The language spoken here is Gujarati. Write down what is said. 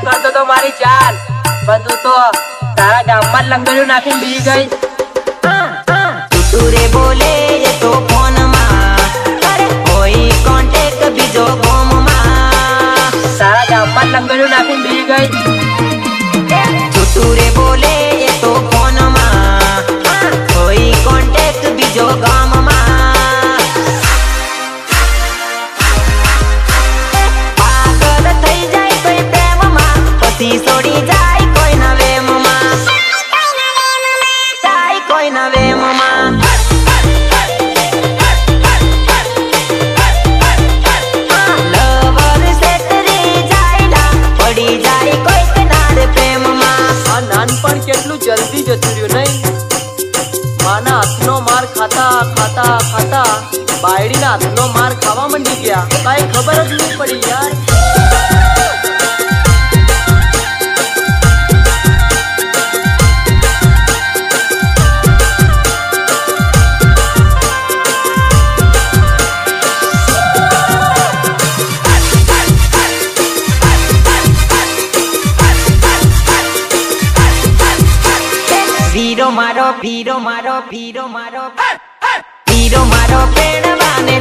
करतो तो मारी चाल पण तू तो तारा गामમાં લંગડ્યું નાખીને બી ગઈ તું રે બોલે એ તો ફોન માં અરે કોઈ કોન્ટેક્ટ બીજો ગોમ માં તારા ગામમાં લંગડ્યું નાખીને બી ગઈ તું રે બોલે એ તો ફોન માં કોઈ કોન્ટેક્ટ બીજો ગામ માં પાગલ થઈ જાય કોઈ પ્રેમ માં પછી છોડી જાય કોઈ નવે માં જાય કોઈ નવે માં લવર સેટરી જાય પડી જાય કોઈ કનાર પ્રેમ માં આ નાનપણ કેટલું જલ્દી જતું રહ્યું નહીં માના હાથનો માર ખાતા ખાતા ખાતા બાયડીના હાથનો માર ખાવા માંડી ગયા કાંઈ ખબર જ નહીં પડી યાર વીરો મારો વીરો મારો વીરો મારો વીરો મારો પ્રેણવાને